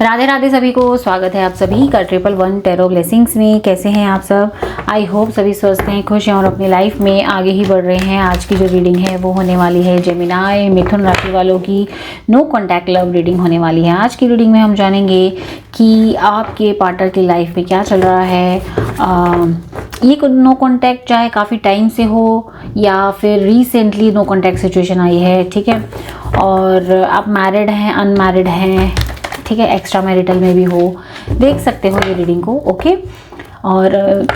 राधे राधे सभी को स्वागत है आप सभी का 111 टैरो ब्लेसिंग्स में। कैसे हैं आप सब? आई होप सभी स्वस्थ हैं, खुश हैं और अपनी लाइफ में आगे ही बढ़ रहे हैं। आज की जो रीडिंग है वो होने वाली है जेमिनी मिथुन राशि वालों की नो कॉन्टैक्ट लव रीडिंग होने वाली है। आज की रीडिंग में हम जानेंगे कि आपके पार्टनर की लाइफ में क्या चल रहा है। ये नो कॉन्टैक्ट चाहे काफ़ी टाइम से हो या फिर रिसेंटली नो कॉन्टैक्ट सिचुएशन आई है, ठीक है। और आप मैरिड हैं, अनमैरिड हैं, ठीक है, एक्स्ट्रा मैरिटल में भी हो, देख सकते हो ये रीडिंग को, ओके। और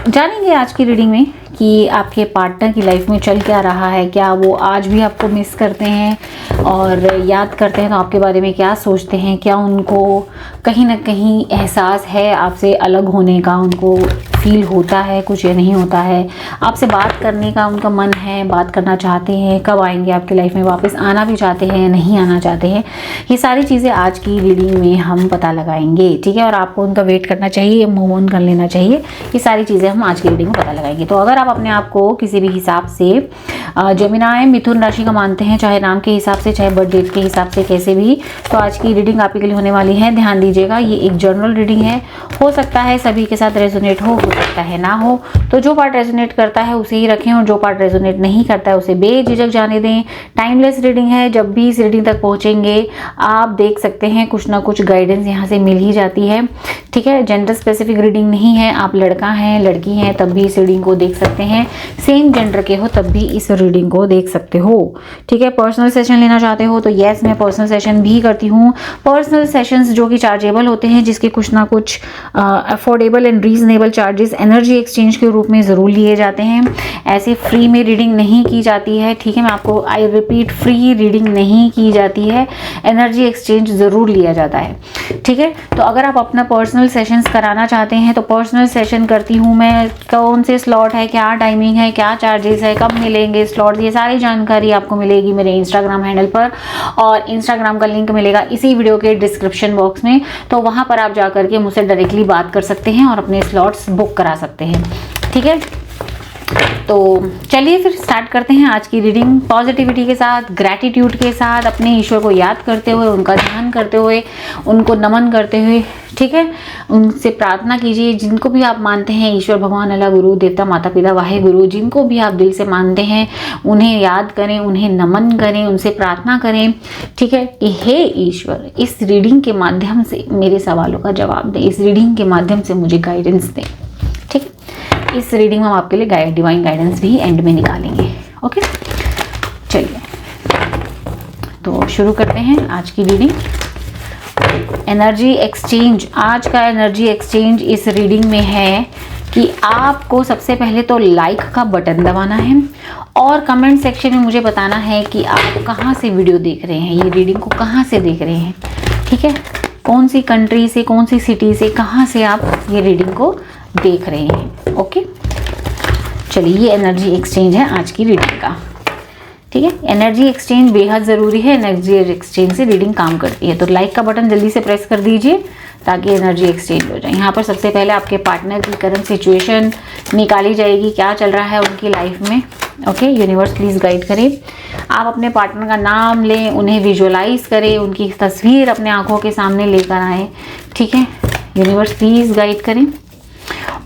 जानेंगे आज की रीडिंग में कि आपके पार्टनर की लाइफ में चल क्या रहा है, क्या वो आज भी आपको मिस करते हैं और याद करते हैं तो आपके बारे में क्या सोचते हैं, क्या उनको कहीं ना कहीं एहसास है आपसे अलग होने का, उनको फील होता है कुछ या नहीं होता है, आपसे बात करने का उनका मन है, बात करना चाहते हैं, कब आएंगे आपकी लाइफ में, वापस आना भी चाहते हैं या नहीं आना चाहते हैं। ये सारी चीज़ें आज की रीडिंग में हम पता लगाएंगे, ठीक है। और आपको उनका वेट करना चाहिए, मूव ऑन कर लेना चाहिए। ये सारी चीज़ें हम आज की रीडिंग में पता लगाएंगे। तो अगर आप अपने आप को किसी भी हिसाब से जेमिनी मिथुन राशि का मानते हैं, चाहे नाम के हिसाब से चाहे बर्थ डेट के हिसाब से कैसे भी, तो आज की रीडिंग आपके लिए होने वाली है। ध्यान दीजिएगा, ये एक जनरल रीडिंग है, हो सकता है सभी के साथ रेजोनेट हो सकता है ना हो। तो जो पार्ट रेजोनेट करता है उसे ही रखें और जो पार्ट रेजोनेट नहीं करता है उसे बेझिझक जाने दें। टाइमलेस रीडिंग है, जब भी इस रीडिंग तक पहुंचेंगे आप देख सकते हैं कुछ ना कुछ गाइडेंस यहाँ से मिल ही जाती है, ठीक है। जेंडर स्पेसिफिक रीडिंग नहीं है, आप लड़का हैं लड़की हैं तब भी इस रीडिंग को देख सकते हैं, सेम जेंडर के हो तब भी इस रीडिंग को देख सकते हो, ठीक है। पर्सनल सेशन लेना चाहते हो तो यस, मैं पर्सनल सेशन भी करती हूँ। पर्सनल सेशंस जो कि चार्जेबल होते हैं, जिसके कुछ ना कुछ affordable and reasonable charges energy exchange के रूप में ज़रूर लिए जाते हैं। ऐसे फ्री में रीडिंग नहीं की जाती है, ठीक है। मैं आपको आई रिपीट, फ्री रीडिंग नहीं की जाती है, एनर्जी एक्सचेंज ज़रूर लिया जाता है, ठीक है। तो अगर आप अपना पर्सनल सेशंस कराना चाहते हैं तो पर्सनल सेशन करती हूँ मैं। कौन से स्लॉट है, क्या टाइमिंग है, क्या चार्जेस है, कब मिलेंगे स्लॉट, ये सारी जानकारी आपको मिलेगी मेरे इंस्टाग्राम हैंडल पर, और इंस्टाग्राम का लिंक मिलेगा इसी वीडियो के डिस्क्रिप्शन बॉक्स में। तो वहाँ पर आप जा करके मुझसे डायरेक्टली बात कर सकते हैं और अपने स्लॉट्स बुक करा सकते हैं, ठीक है। तो चलिए फिर स्टार्ट करते हैं आज की रीडिंग पॉजिटिविटी के साथ, ग्रैटिट्यूड के साथ, अपने ईश्वर को याद करते हुए, उनका ध्यान करते हुए, उनको नमन करते हुए, ठीक है। उनसे प्रार्थना कीजिए, जिनको भी आप मानते हैं, ईश्वर, भगवान, अल्लाह, गुरु, देवता, माता पिता, वाहे गुरु, जिनको भी आप दिल से मानते हैं उन्हें याद करें, उन्हें नमन करें, उनसे प्रार्थना करें, ठीक है, कि हे ईश्वर इस रीडिंग के माध्यम से मेरे सवालों का जवाब दें, इस रीडिंग के माध्यम से मुझे गाइडेंस दें, ठीक है। इस रीडिंग में हम आपके लिए डिवाइन गाइडेंस भी एंड में निकालेंगे, ओके। चलिए तो शुरू करते हैं आज की रीडिंग। एनर्जी एक्सचेंज, आज का एनर्जी एक्सचेंज इस रीडिंग में है कि आपको सबसे पहले तो लाइक का बटन दबाना है और कमेंट सेक्शन में मुझे बताना है कि आप कहाँ से वीडियो देख रहे हैं, ये रीडिंग को कहाँ से देख रहे हैं, ठीक है। कौन सी कंट्री से, कौन सी सिटी से, कहाँ से आप ये रीडिंग को देख रहे हैं, ओके। चलिए, ये एनर्जी एक्सचेंज है आज की रीडिंग का, ठीक है। एनर्जी एक्सचेंज बेहद ज़रूरी है, एनर्जी एक्सचेंज से रीडिंग काम करती है। तो लाइक का बटन जल्दी से प्रेस कर दीजिए ताकि एनर्जी एक्सचेंज हो जाए। यहाँ पर सबसे पहले आपके पार्टनर की करंट सिचुएशन निकाली जाएगी, क्या चल रहा है उनकी लाइफ में, ओके। यूनिवर्स प्लीज़ गाइड करें। आप अपने पार्टनर का नाम लें, उन्हें विजुअलाइज करें, उनकी तस्वीर अपने आंखों के सामने लेकर आएँ, ठीक है। यूनिवर्स प्लीज़ गाइड करें।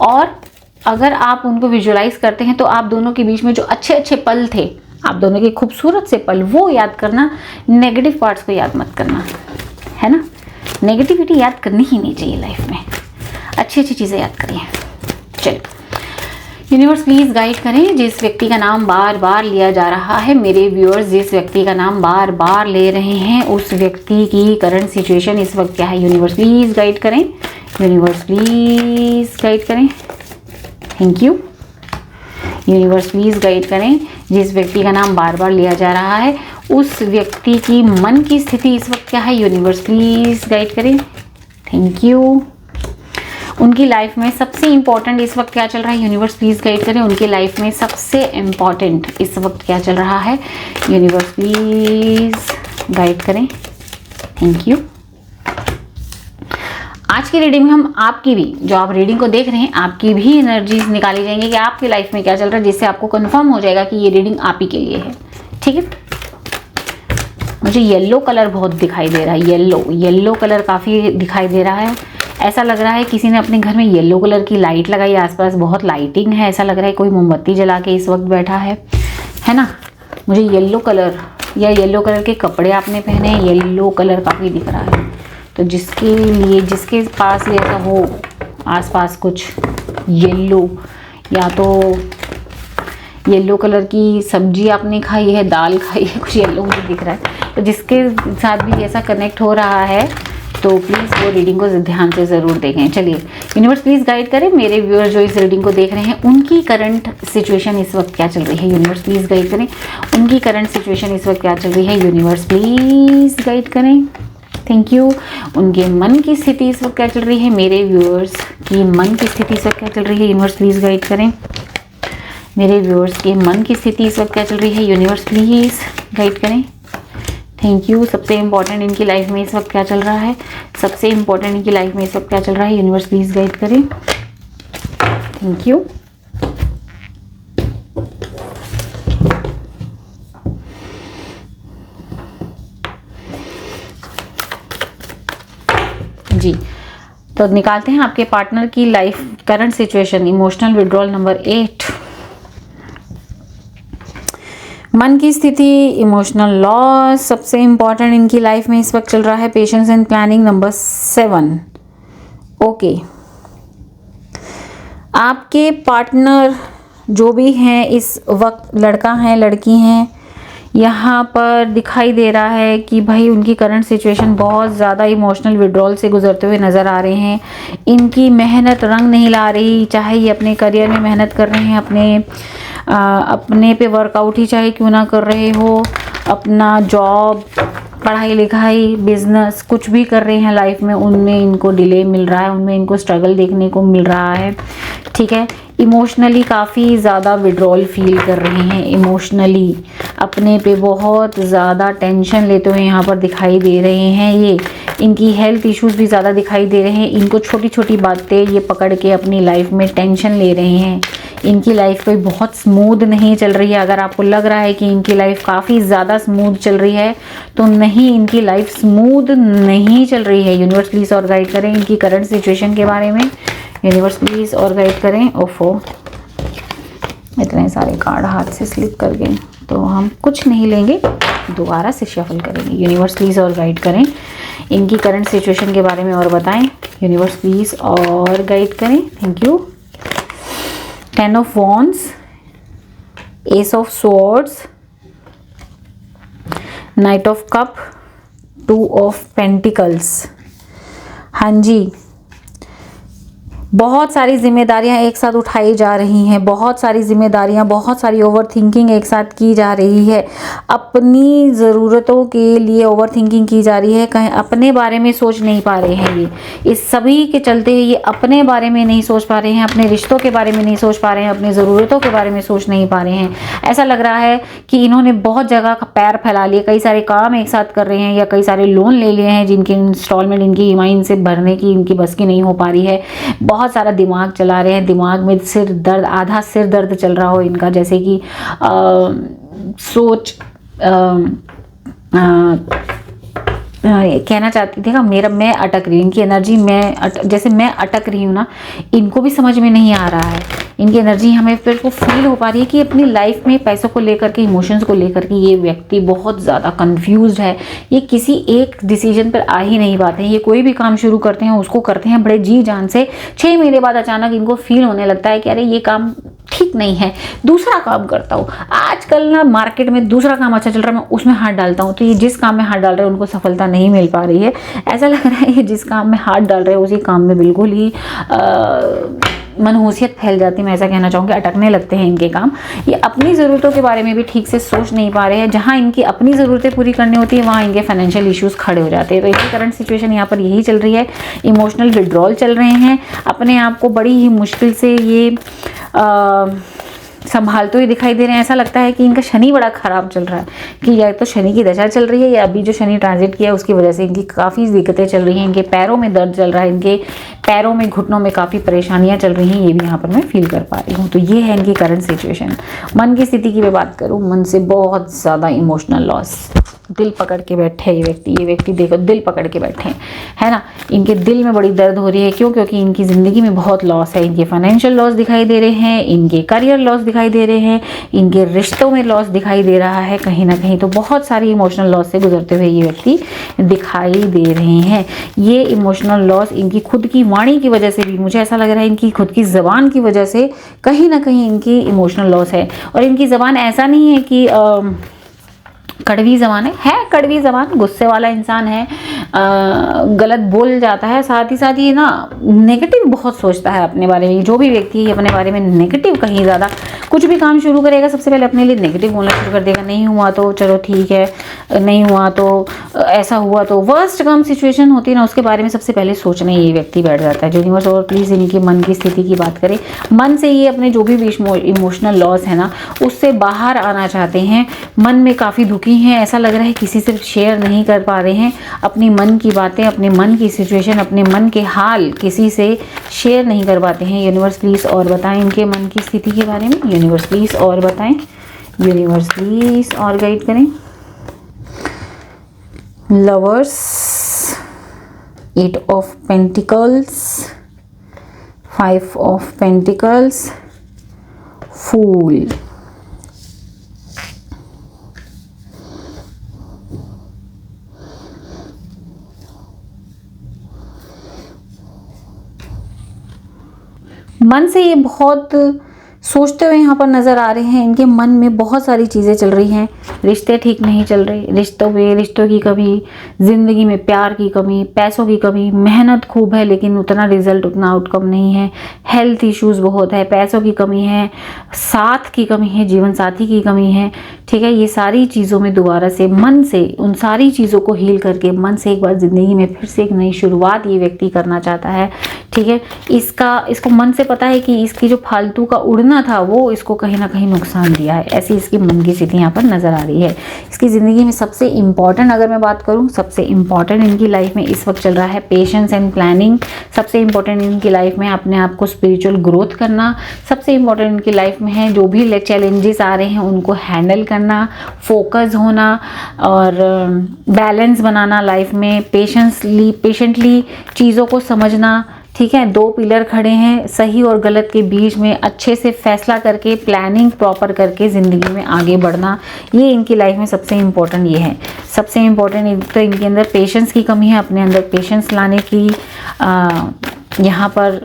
और अगर आप उनको विजुअलाइज करते हैं तो आप दोनों के बीच में जो अच्छे अच्छे पल थे, आप दोनों के खूबसूरत से पल, वो याद करना, नेगेटिव पार्ट्स को याद मत करना, है ना। नेगेटिविटी याद करनी ही नहीं चाहिए लाइफ में, अच्छी अच्छी चीज़ें याद करिए। चलिए, यूनिवर्स प्लीज़ गाइड करें। जिस व्यक्ति का नाम बार बार लिया जा रहा है, मेरे व्यूअर्स जिस व्यक्ति का नाम बार बार ले रहे हैं, उस व्यक्ति की करंट सिचुएशन इस वक्त क्या है, यूनिवर्स प्लीज़ गाइड करें। यूनिवर्स प्लीज़ गाइड करें, thank you. Universe please guide करें। जिस व्यक्ति का नाम बार बार लिया जा रहा है, उस व्यक्ति की मन की स्थिति इस वक्त क्या है, यूनिवर्स प्लीज़ गाइड करें, थैंक यू। उनकी लाइफ में सबसे इम्पॉर्टेंट इस वक्त क्या चल रहा है, यूनिवर्स प्लीज़ गाइड करें। उनकी लाइफ में सबसे इम्पॉर्टेंट इस वक्त क्या चल रहा है, यूनिवर्स प्लीज़ गाइड करें, थैंक यू। आज की रीडिंग में हम आपकी भी, जो आप रीडिंग को देख रहे हैं, आपकी भी एनर्जीज निकाली जाएंगी कि आपकी लाइफ में क्या चल रहा है, जिससे आपको कंफर्म हो जाएगा कि ये रीडिंग आप ही के लिए है, ठीक है। मुझे येलो कलर बहुत दिखाई दे रहा है, येलो कलर काफ़ी दिखाई दे रहा है। ऐसा लग रहा है किसी ने अपने घर में येलो कलर की लाइट लगाई, आसपास बहुत लाइटिंग है, ऐसा लग रहा है कोई मोमबत्ती जला के इस वक्त बैठा है ना। मुझे येलो कलर या येलो कलर के कपड़े आपने पहने हैं, येलो कलर काफ़ी दिख रहा है। तो जिसके पास ये ऐसा हो आसपास कुछ येलो, या तो येलो कलर की सब्जी आपने खाई है, दाल खाई है, कुछ येलो मुझे दिख रहा है। तो जिसके साथ भी ऐसा कनेक्ट हो रहा है तो प्लीज़ वो रीडिंग को ध्यान से ज़रूर देखें। चलिए यूनिवर्स प्लीज़ गाइड करें मेरे व्यूअर जो इस रीडिंग को देख रहे हैं, उनकी करंट सिचुएशन इस वक्त क्या चल रही है। यूनिवर्स प्लीज़ गाइड करें उनकी करंट सिचुएशन इस वक्त क्या चल रही है। यूनिवर्स प्लीज़ गाइड करें, थैंक यू। उनके मन की स्थिति इस वक्त क्या चल रही है, मेरे व्यूअर्स की मन की स्थिति इस वक्त क्या चल रही है। यूनिवर्स प्लीज़ गाइड करें मेरे व्यूअर्स के मन की स्थिति इस वक्त क्या चल रही है। यूनिवर्स प्लीज़ गाइड करें, थैंक यू। सबसे इम्पॉर्टेंट इनकी लाइफ में इस वक्त क्या चल रहा है, सबसे इम्पॉर्टेंट इनकी लाइफ में इस वक्त क्या चल रहा है। यूनिवर्स प्लीज़ गाइड करें, थैंक यू। जी, तो निकालते हैं आपके पार्टनर की life current situation, emotional withdrawal number 8, मन की स्थिति, इमोशनल लॉस, सबसे इम्पॉर्टेंट इनकी लाइफ में इस वक्त चल रहा है patience and planning number 7। Okay, आपके पार्टनर जो भी हैं इस वक्त, लड़का है लड़की हैं, यहाँ पर दिखाई दे रहा है कि भाई उनकी करंट सिचुएशन बहुत ज़्यादा इमोशनल विड्रॉल से गुजरते हुए नज़र आ रहे हैं। इनकी मेहनत रंग नहीं ला रही, चाहे ये अपने करियर में मेहनत कर रहे हैं, अपने पे वर्कआउट ही चाहे क्यों ना कर रहे हो, अपना जॉब, पढ़ाई लिखाई, बिजनेस कुछ भी कर रहे हैं लाइफ में, उनमें इनको डिले मिल रहा है, उनमें इनको स्ट्रगल देखने को मिल रहा है। ठीक है, इमोशनली काफ़ी ज़्यादा विड्रॉल फील कर रहे हैं, इमोशनली अपने पे बहुत ज़्यादा टेंशन लेते हुए यहाँ पर दिखाई दे रहे हैं। ये इनकी हेल्थ इश्यूज भी ज़्यादा दिखाई दे रहे हैं। इनको छोटी छोटी बातें ये पकड़ के अपनी लाइफ में टेंशन ले रहे हैं। इनकी लाइफ कोई बहुत स्मूथ नहीं चल रही है। अगर आपको लग रहा है कि इनकी लाइफ काफ़ी ज़्यादा स्मूथ चल रही है तो नहीं, इनकी लाइफ स्मूथ नहीं चल रही है। यूनिवर्स प्लीज़ और गाइड करें इनकी करंट सिचुएशन के बारे में। यूनिवर्स प्लीज़ और गाइड करें। ओफो, इतने सारे कार्ड हाथ से स्लिप कर गए, तो हम कुछ नहीं लेंगे, दोबारा से शफल करेंगे। यूनिवर्स प्लीज़ और गाइड करें इनकी करंट सिचुएशन के बारे में और बताएं। यूनिवर्स प्लीज़ और गाइड करें, thank you. 10 of wands, S of swords, night of cup, 2 of pentacles. हाँ जी, बहुत सारी जिम्मेदारियां एक साथ उठाई जा रही हैं, बहुत सारी जिम्मेदारियां, बहुत सारी ओवर थिंकिंग एक साथ की जा रही है। अपनी ज़रूरतों के लिए ओवर थिंकिंग की जा रही है, कहीं अपने बारे में सोच नहीं पा रहे हैं। ये इस सभी के चलते ये अपने बारे में नहीं सोच पा रहे हैं, अपने रिश्तों के बारे में नहीं सोच पा रहे हैं, अपनी ज़रूरतों के बारे में सोच नहीं पा रहे हैं। ऐसा लग रहा है कि इन्होंने बहुत जगह का पैर फैला लिए, कई सारे काम एक साथ कर रहे हैं या कई सारे लोन ले लिए हैं जिनकी इंस्टॉलमेंट इनकी ईएमआई से भरने की इनकी बस की नहीं हो पा रही है। बहुत सारा दिमाग चला रहे हैं, दिमाग में सिर दर्द, आधा सिर दर्द चल रहा हो इनका, जैसे कि सोच कहना चाहती थी कि मैं अटक रही हूँ, इनकी एनर्जी जैसे मैं अटक रही हूँ ना, इनको भी समझ में नहीं आ रहा है। इनकी एनर्जी हमें फिर को फील हो पा रही है कि अपनी लाइफ में पैसों को लेकर के, इमोशंस को लेकर के ये व्यक्ति बहुत ज़्यादा कंफ्यूज्ड है। ये किसी एक डिसीजन पर आ ही नहीं पाते हैं। ये कोई भी काम शुरू करते हैं उसको करते हैं बड़े जी जान से, 6 महीने बाद अचानक इनको फील होने लगता है कि अरे ये काम ठीक नहीं है, दूसरा काम करता हूँ। आजकल ना मार्केट में दूसरा काम अच्छा चल रहा है, मैं उसमें हाथ डालता हूँ। तो ये जिस काम में हाथ डाल रहे हैं उनको सफलता नहीं मिल पा रही है। ऐसा लग रहा है ये जिस काम में हाथ डाल रहे हैं उसी काम में बिल्कुल ही मनहूसियत फैल जाती है। मैं ऐसा कहना चाहूँगी, अटकने लगते हैं इनके काम। ये अपनी ज़रूरतों के बारे में भी ठीक से सोच नहीं पा रहे हैं। जहाँ इनकी अपनी ज़रूरतें पूरी करनी होती है वहाँ इनके फाइनेंशियल इश्यूज़ खड़े हो जाते हैं। तो इनकी करंट सिचुएशन यहाँ पर यही चल रही है, इमोशनल विड्रॉल चल रहे हैं। अपने आप को बड़ी ही मुश्किल से ये संभालते हुए दिखाई दे रहे हैं। ऐसा लगता है कि इनका शनि बड़ा खराब चल रहा है, कि या तो शनि की दशा चल रही है या अभी जो शनि ट्रांजिट किया है उसकी वजह से इनकी काफ़ी दिक्कतें चल रही हैं। इनके पैरों में दर्द चल रहा है, इनके पैरों में, घुटनों में काफ़ी परेशानियां चल रही हैं, ये भी यहाँ पर मैं फील कर पा रही हूँ। तो ये है इनकी करंट सिचुएशन। मन की स्थिति की मैं बात करूँ, मन से बहुत ज़्यादा इमोशनल लॉस, दिल पकड़ के बैठे हैं ये व्यक्ति देखो दिल पकड़ के बैठे हैं, है ना। इनके दिल में बड़ी दर्द हो रही है। क्यों? क्योंकि इनकी ज़िंदगी में बहुत लॉस है। इनके फाइनेंशियल लॉस दिखाई दे रहे हैं, इनके करियर लॉस दिखाई दे रहे हैं, इनके रिश्तों में लॉस दिखाई दे रहा है कहीं ना कहीं। तो बहुत सारी इमोशनल लॉस से गुजरते हुए ये व्यक्ति दिखाई दे रहे हैं। ये इमोशनल लॉस इनकी खुद की वाणी की वजह से भी, मुझे ऐसा लग रहा है इनकी खुद की ज़बान की वजह से कहीं ना कहीं इनकी इमोशनल लॉस है। और इनकी ज़बान ऐसा नहीं है कि कड़वी ज़बान है कड़वी ज़बान, गुस्से वाला इंसान है, गलत बोल जाता है, साथ ही साथ ये ना नेगेटिव बहुत सोचता है अपने बारे में। जो भी व्यक्ति है अपने बारे में नेगेटिव, कहीं ज़्यादा कुछ भी काम शुरू करेगा सबसे पहले अपने लिए नेगेटिव बोलना शुरू कर देगा। नहीं हुआ तो चलो ठीक है, नहीं हुआ तो ऐसा हुआ तो, वर्स्ट कम सिचुएशन होती है ना उसके बारे में सबसे पहले सोचने ये व्यक्ति बैठ जाता है। यूनिवर्स और प्लीज़ इनके मन की स्थिति की बात करें। मन से ये अपने जो भी इमोशनल लॉस है ना उससे बाहर आना चाहते हैं। मन में काफ़ी दुखी हैं, ऐसा लग रहा है किसी से शेयर नहीं कर पा रहे हैं अपनी मन की बातें, अपने मन की सिचुएशन, अपने मन के हाल किसी से शेयर नहीं कर पाते हैं। यूनिवर्स प्लीज़ और बताएं इनके मन की स्थिति के बारे में। यूनिवर्स प्लीज़ और बताएं, यूनिवर्स प्लीज़ और गाइड करें। Lovers, 8 of pentacles, 5 of pentacles, fool. मन से ये बहुत सोचते हुए यहाँ पर नज़र आ रहे हैं। इनके मन में बहुत सारी चीज़ें चल रही हैं। रिश्ते ठीक नहीं चल रहे, रिश्तों की कमी, ज़िंदगी में प्यार की कमी, पैसों की कमी, मेहनत खूब है लेकिन उतना रिजल्ट, उतना आउटकम नहीं है। हेल्थ इश्यूज़ बहुत है, पैसों की कमी है, साथ की कमी है, जीवन साथी की कमी है। ठीक है, ये सारी चीज़ों में दोबारा से मन से उन सारी चीज़ों को हील करके मन से एक बार ज़िंदगी में फिर से एक नई शुरुआत ये व्यक्ति करना चाहता है। ठीक है, इसको मन से पता है कि इसकी जो फालतू का उड़ना था वो इसको कहीं ना कहीं नुकसान दिया है। ऐसी इसकी मन की स्थिति यहाँ पर नज़र आ रही है। इसकी ज़िंदगी में सबसे इम्पॉर्टेंट अगर मैं बात करूँ, सबसे इम्पॉर्टेंट इनकी लाइफ में इस वक्त चल रहा है पेशेंस एंड प्लानिंग। सबसे इम्पॉर्टेंट इनकी लाइफ में अपने आप को स्पिरिचुअल ग्रोथ करना। सबसे इम्पॉर्टेंट इनकी लाइफ में है जो भी चैलेंजेस आ रहे हैं उनको हैंडल करना, फोकस होना और बैलेंस बनाना लाइफ में, पेशेंटली चीज़ों को समझना। ठीक है, 2 पिलर खड़े हैं, सही और गलत के बीच में अच्छे से फैसला करके, प्लानिंग प्रॉपर करके ज़िंदगी में आगे बढ़ना। ये इनकी लाइफ में सबसे इम्पोर्टेंट ये है। सबसे इम्पोर्टेंट तो इनके अंदर पेशेंस की कमी है, अपने अंदर पेशेंस लाने की यहाँ पर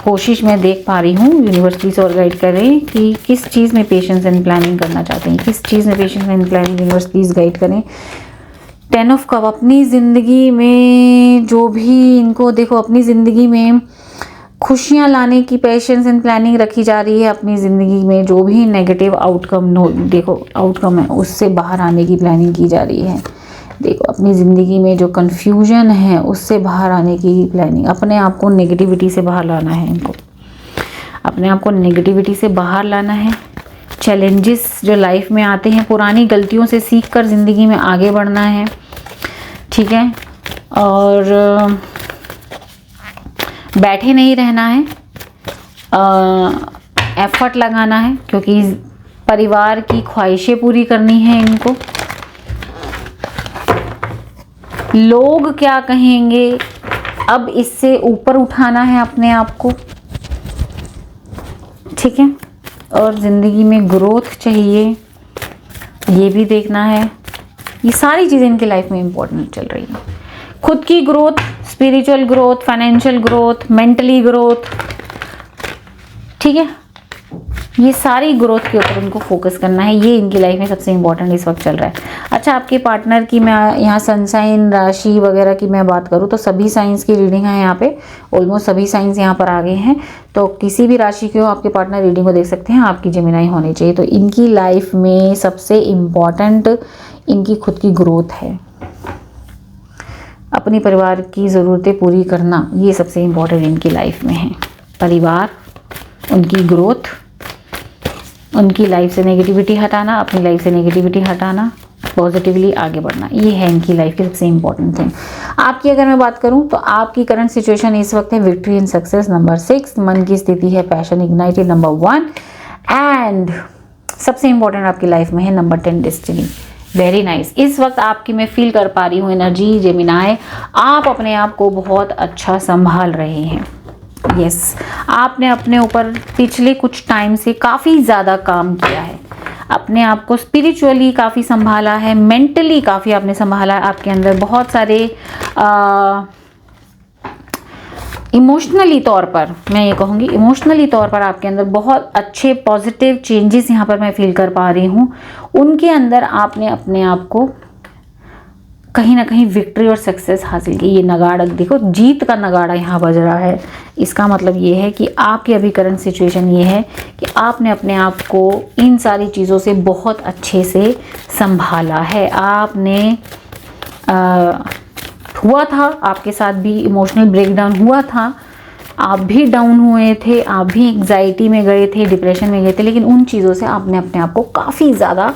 कोशिश मैं देख पा रही हूँ। यूनिवर्स प्लीज़ और गाइड करें कि किस चीज़ में पेशेंस एंड प्लानिंग करना चाहते हैं, किस चीज़ में patience and planning. Universe please guide करें। 10 ऑफ कप, अपनी ज़िंदगी में जो भी इनको देखो अपनी ज़िंदगी में खुशियाँ लाने की पेशेंस एंड प्लानिंग रखी जा रही है। अपनी ज़िंदगी में जो भी नेगेटिव आउटकम है उससे बाहर आने की प्लानिंग की जा रही है। देखो अपनी ज़िंदगी में जो कन्फ्यूजन है उससे बाहर आने की प्लानिंग, अपने आप को नेगेटिविटी से बाहर लाना है। इनको अपने आप को नेगेटिविटी से बाहर लाना है। चैलेंजेस जो लाइफ में आते हैं, पुरानी गलतियों से सीख कर ज़िंदगी में आगे बढ़ना है। ठीक है, और बैठे नहीं रहना है, एफर्ट लगाना है क्योंकि परिवार की ख्वाहिशें पूरी करनी है इनको। लोग क्या कहेंगे, अब इससे ऊपर उठाना है अपने आप को। ठीक है, और ज़िंदगी में ग्रोथ चाहिए, ये भी देखना है। ये सारी चीज़ें इनकी लाइफ में इम्पोर्टेंट चल रही हैं। खुद की growth, spiritual growth, financial growth, mentally growth. ठीक है, ये सारी ग्रोथ के ऊपर इनको फोकस करना है। ये इनकी लाइफ में सबसे इम्पोर्टेंट इस वक्त चल रहा है। अच्छा, आपके पार्टनर की मैं यहाँ सनसाइन राशि वगैरह की मैं बात करूँ तो सभी साइंस की रीडिंग है यहाँ पे। ऑलमोस्ट सभी साइंस यहाँ पर आ गए हैं, तो किसी भी राशि के हो आपके पार्टनर रीडिंग को देख सकते हैं। आपकी जेमिनाई होनी चाहिए। तो इनकी लाइफ में सबसे इम्पॉर्टेंट इनकी खुद की ग्रोथ है। अपनी परिवार की ज़रूरतें पूरी करना, ये सबसे इम्पॉर्टेंट इनकी लाइफ में है। परिवार, उनकी ग्रोथ, उनकी लाइफ से नेगेटिविटी हटाना, अपनी लाइफ से नेगेटिविटी हटाना, पॉजिटिवली आगे बढ़ना, ये है इनकी लाइफ की सबसे इंपॉर्टेंट थिंग। आपकी अगर मैं बात करूं तो आपकी करंट सिचुएशन इस वक्त है विक्ट्री एंड सक्सेस नंबर 6, मन की स्थिति है पैशन इग्नाइटेड नंबर 1, एंड सबसे इंपॉर्टेंट आपकी लाइफ में है नंबर 10 डेस्टिनी। Very nice. इस वक्त आपकी मैं फील कर पा रही हूँ एनर्जी जेमिनाई, आप अपने आप को बहुत अच्छा संभाल रहे हैं। यस, आपने अपने ऊपर पिछले कुछ टाइम से काफ़ी ज़्यादा काम किया है, अपने आप को स्पिरिचुअली काफ़ी संभाला है, मेंटली काफ़ी आपने संभाला है। आपके अंदर बहुत सारे इमोशनली तौर पर, मैं ये कहूँगी इमोशनली तौर पर आपके अंदर बहुत अच्छे पॉजिटिव चेंजेस यहाँ पर मैं फील कर पा रही हूँ। उनके अंदर आपने अपने आप को कहीं ना कहीं विक्ट्री और सक्सेस हासिल की। ये नगाड़ा देखो, जीत का नगाड़ा यहाँ बज रहा है। इसका मतलब ये है कि आपकी अभी करंट सिचुएशन ये है कि आपने अपने आप को इन सारी चीज़ों से बहुत अच्छे से संभाला है। आपने हुआ था आपके साथ भी इमोशनल ब्रेकडाउन हुआ था, आप भी डाउन हुए थे, आप भी एंग्जाइटी में गए थे, डिप्रेशन में गए थे, लेकिन उन चीज़ों से आपने अपने आप को काफ़ी ज़्यादा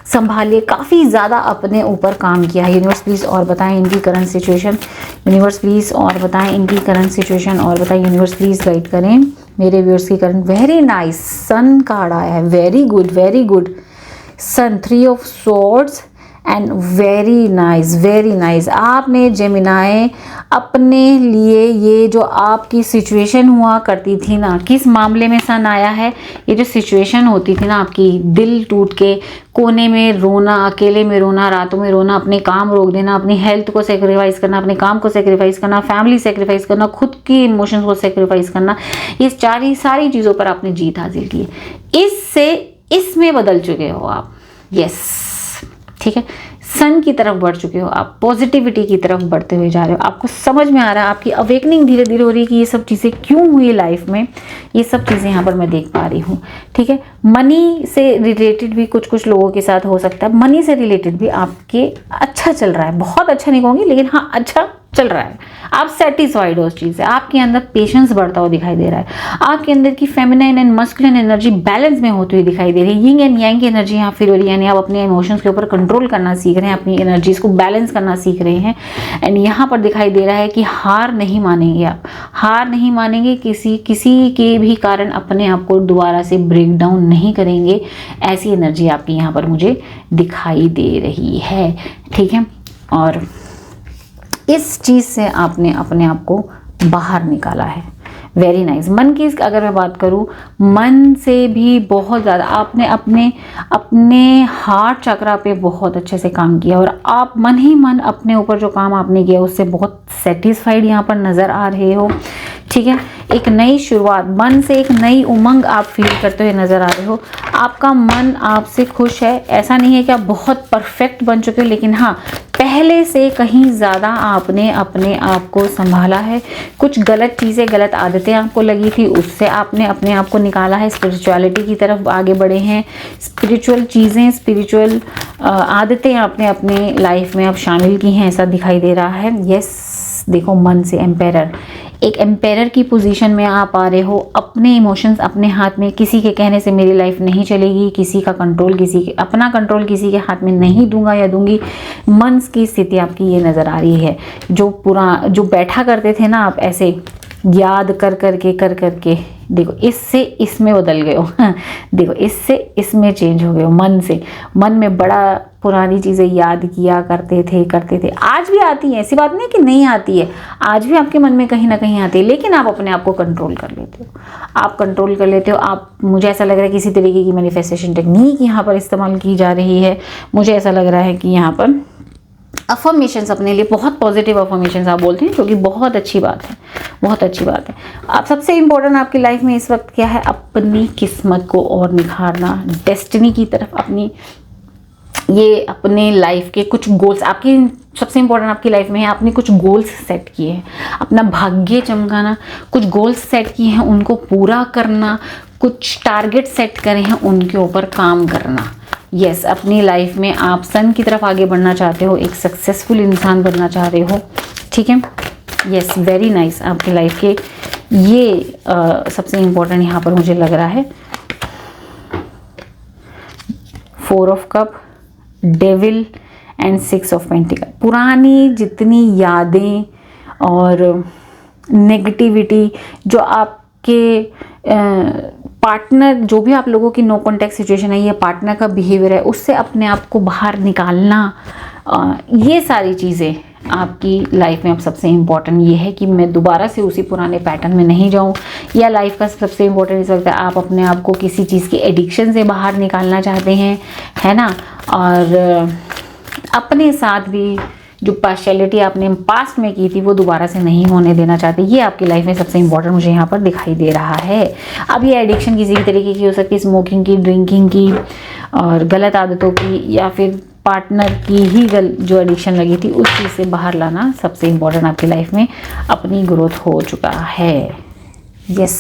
संभालिए, काफ़ी ज़्यादा अपने ऊपर काम किया है। यूनिवर्स प्लीज़ और बताएं इनकी करंट सिचुएशन, यूनिवर्स प्लीज़ और बताएं इनकी करंट सिचुएशन और बताएं। यूनिवर्स प्लीज़ गाइड करें मेरे व्यूअर्स की current. Very nice, sun card आया है, very good very good. Sun, 3 of swords and very nice very nice. आपने जेमिनाई अपने लिए ये जो आपकी सिचुएशन हुआ करती थी ना, किस मामले में सन आया है, ये जो सिचुएशन होती थी ना आपकी, दिल टूट के कोने में रोना, अकेले में रोना, रातों में रोना, अपने काम रोक देना, अपनी हेल्थ को सेक्रीफाइस करना, अपने काम को सेक्रीफाइस करना, फैमिली सेक्रीफाइस करना, खुद की इमोशंस को सेक्रीफाइस करना, ये सारी चीज़ों पर आपने जीत हासिल की। इससे इसमें बदल चुके हो आप। यस, ठीक है, सन की तरफ बढ़ चुके हो आप, पॉजिटिविटी की तरफ बढ़ते हुए जा रहे हो। आपको समझ में आ रहा है, आपकी अवेकनिंग धीरे धीरे हो रही है कि ये सब चीज़ें क्यों हुई लाइफ में, ये सब चीज़ें यहाँ पर मैं देख पा रही हूँ। ठीक है, मनी से रिलेटेड भी कुछ लोगों के साथ हो सकता है, मनी से रिलेटेड भी आपके अच्छा चल रहा है, बहुत अच्छा नहीं कहूँगी लेकिन हाँ अच्छा चल रहा है। आप सेटिस्फाइड हो उस चीज़ से, आपके अंदर पेशेंस बढ़ता हुआ दिखाई दे रहा है, आपके अंदर की feminine and masculine energy balance में होती हुई दिखाई दे रही है। यिंग एंड यांग की एनर्जी यहाँ फील हो रही है, यानी आप अपने इमोशंस के ऊपर कंट्रोल करना सीख रहे हैं, अपनी एनर्जीज को बैलेंस करना सीख रहे हैं। एंड यहाँ पर दिखाई दे रहा है कि हार नहीं मानेंगे आप, हार नहीं मानेंगे, किसी के भी कारण अपने आप को दोबारा से ब्रेक डाउन नहीं करेंगे। ऐसी एनर्जी आपकी यहाँ पर मुझे दिखाई दे रही है। ठीक है, और इस चीज़ से आपने अपने आप को बाहर निकाला है। Very nice. मन की अगर मैं बात करूँ, मन से भी बहुत ज़्यादा आपने अपने हार्ट चक्रा पे बहुत अच्छे से काम किया, और आप मन ही मन अपने ऊपर जो काम आपने किया उससे बहुत सेटिस्फाइड यहाँ पर नज़र आ रहे हो। ठीक है, एक नई शुरुआत, मन से एक नई उमंग आप फील करते हुए नज़र आ रहे हो। आपका मन आपसे खुश है। ऐसा नहीं है कि आप बहुत परफेक्ट बन चुके हो, लेकिन हाँ पहले से कहीं ज़्यादा आपने अपने आप को संभाला है। कुछ गलत चीज़ें, गलत आदतें आपको लगी थी, उससे आपने अपने आप को निकाला है, स्पिरिचुअलिटी की तरफ आगे बढ़े हैं। स्पिरिचुअल चीज़ें, स्पिरिचुअल आदतें आपने अपने लाइफ में अब शामिल की हैं, ऐसा दिखाई दे रहा है। यस, देखो मन से एम्पायर, एक एम्पायर की पोजीशन में आप आ रहे हो। अपने इमोशंस अपने हाथ में, किसी के कहने से मेरी लाइफ नहीं चलेगी, किसी का कंट्रोल, अपना कंट्रोल किसी के हाथ में नहीं दूंगा या दूंगी। मन की स्थिति आपकी ये नज़र आ रही है। जो बैठा करते थे ना आप ऐसे याद कर करके, देखो इससे इसमें बदल गए हो। देखो इससे इसमें चेंज हो गए हो। मन में बड़ा पुरानी चीज़ें याद किया करते थे। आज भी आती है, ऐसी बात नहीं कि नहीं आती है, आज भी आपके मन में कहीं ना कहीं आती है, लेकिन आप अपने आप को कंट्रोल कर लेते हो। आप कंट्रोल कर लेते हो। आप, मुझे ऐसा लग रहा है किसी तरीके की मैनिफेस्टेशन टेक्निक यहाँ पर इस्तेमाल की जा रही है। मुझे ऐसा लग रहा है कि यहाँ पर अफर्मेशंस अपने लिए, बहुत पॉजिटिव अफर्मेशंस आप बोलते हैं, जो कि बहुत अच्छी बात है, बहुत अच्छी बात है। आप सबसे इम्पोर्टेंट आपकी लाइफ में इस वक्त क्या है, अपनी किस्मत को और निखारना, डेस्टिनी की तरफ अपने लाइफ के कुछ गोल्स, आपकी सबसे इम्पोर्टेंट आपकी लाइफ में है, आपने कुछ गोल्स सेट किए हैं, अपना भाग्य चमकाना, कुछ गोल्स सेट किए हैं उनको पूरा करना, कुछ टारगेट सेट करे हैं उनके ऊपर काम करना। यस, अपनी लाइफ में आप सन की तरफ आगे बढ़ना चाहते हो, एक सक्सेसफुल इंसान बनना चाह रहे हो। ठीक है, यस, वेरी नाइस। आपकी लाइफ के ये सबसे इम्पोर्टेंट यहाँ पर मुझे लग रहा है। 4 of cup, devil, and 6 of pentacle. पुरानी जितनी यादें और नेगेटिविटी जो आपके पार्टनर, जो भी आप लोगों की नो कॉन्टैक्ट सिचुएशन है, ये पार्टनर का बिहेवियर है, उससे अपने आप को बाहर निकालना, ये सारी चीज़ें आपकी लाइफ में अब सबसे इम्पॉर्टेंट ये है कि मैं दोबारा से उसी पुराने पैटर्न में नहीं जाऊं। या लाइफ का सबसे इम्पोर्टेंट इस वक्त है आप अपने आप को किसी चीज़ की एडिक्शन से बाहर निकालना चाहते हैं, है ना। और अपने साथ भी जो पार्शियलिटी आपने पास्ट में की थी वो दोबारा से नहीं होने देना चाहते। ये आपकी लाइफ में सबसे इम्पोर्टेंट मुझे यहाँ पर दिखाई दे रहा है। अब ये एडिक्शन किसी भी तरीके की हो सकती है, स्मोकिंग की, ड्रिंकिंग की और गलत आदतों की, या फिर पार्टनर की ही जो एडिक्शन लगी थी उस चीज़ से बाहर लाना सबसे इम्पोर्टेंट आपकी लाइफ में अपनी ग्रोथ हो चुका है। यस।